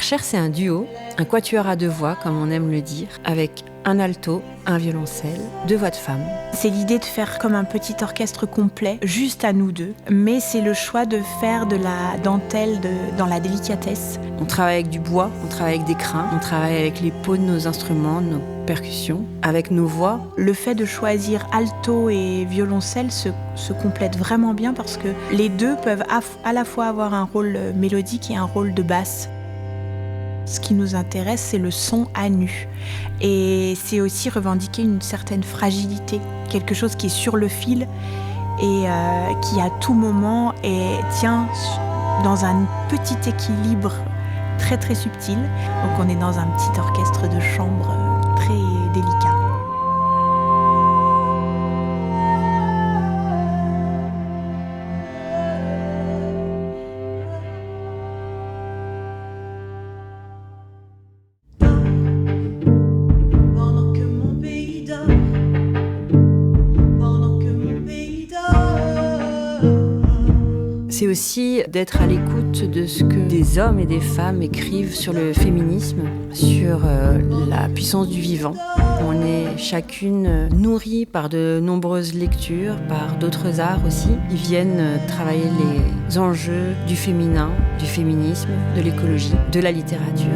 Archer, c'est un duo, un quatuor à deux voix, comme on aime le dire, avec un alto, un violoncelle, deux voix de femme. C'est l'idée de faire comme un petit orchestre complet, juste à nous deux, mais c'est le choix de faire de la dentelle dans la délicatesse. On travaille avec du bois, on travaille avec des crins, on travaille avec les peaux de nos instruments, nos percussions, avec nos voix. Le fait de choisir alto et violoncelle se complète vraiment bien parce que les deux peuvent à la fois avoir un rôle mélodique et un rôle de basse. Ce qui nous intéresse, c'est le son à nu. Et c'est aussi revendiquer une certaine fragilité, quelque chose qui est sur le fil et qui à tout moment tient dans un petit équilibre très très subtil. Donc on est dans un petit orchestre de chambre très délicat. C'est aussi d'être à l'écoute de ce que des hommes et des femmes écrivent sur le féminisme, sur la puissance du vivant. On est chacune nourrie par de nombreuses lectures, par d'autres arts aussi. Ils viennent travailler les enjeux du féminin, du féminisme, de l'écologie, de la littérature,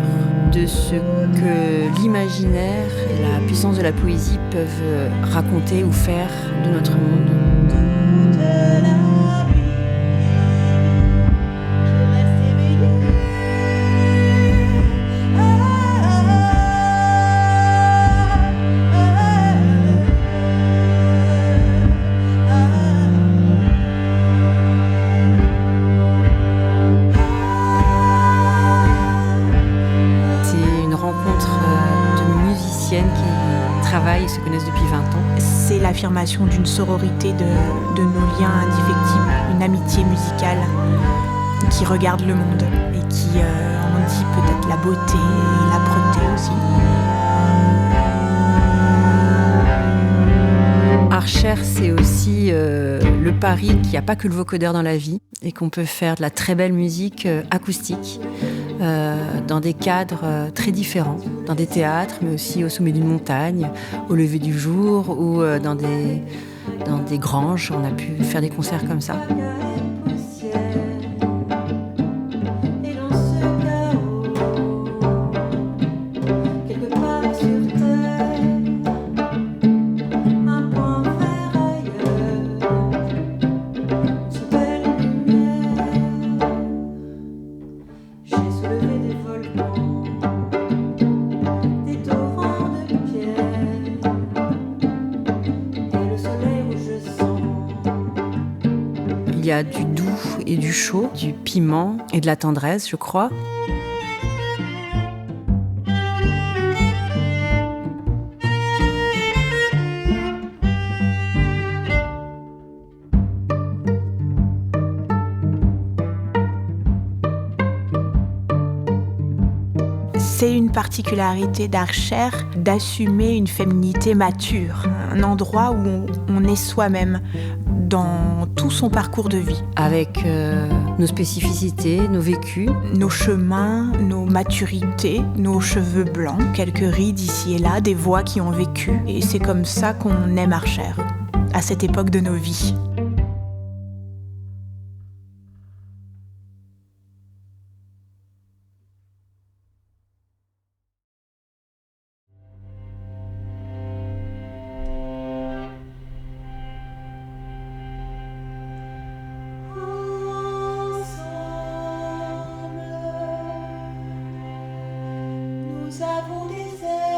de ce que l'imaginaire et la puissance de la poésie peuvent raconter ou faire de notre monde. Qui travaillent et se connaissent depuis 20 ans. C'est l'affirmation d'une sororité de nos liens indéfectibles, une amitié musicale qui regarde le monde et qui en dit peut-être la beauté et l'âpreté aussi. Archer, c'est aussi le pari qu'il n'y a pas que le vocodeur dans la vie et qu'on peut faire de la très belle musique acoustique dans des cadres très différents, dans des théâtres, mais aussi au sommet d'une montagne, au lever du jour ou dans des granges. On a pu faire des concerts comme ça. Il y a du doux et du chaud, du piment et de la tendresse, je crois. C'est une particularité d'Archer d'assumer une féminité mature, un endroit où on est soi-même dans tout son parcours de vie. Avec nos spécificités, nos vécus. Nos chemins, nos maturités, nos cheveux blancs, quelques rides ici et là, des voix qui ont vécu. Et c'est comme ça qu'on aime Archer, à cette époque de nos vies. Nous avons des ailes.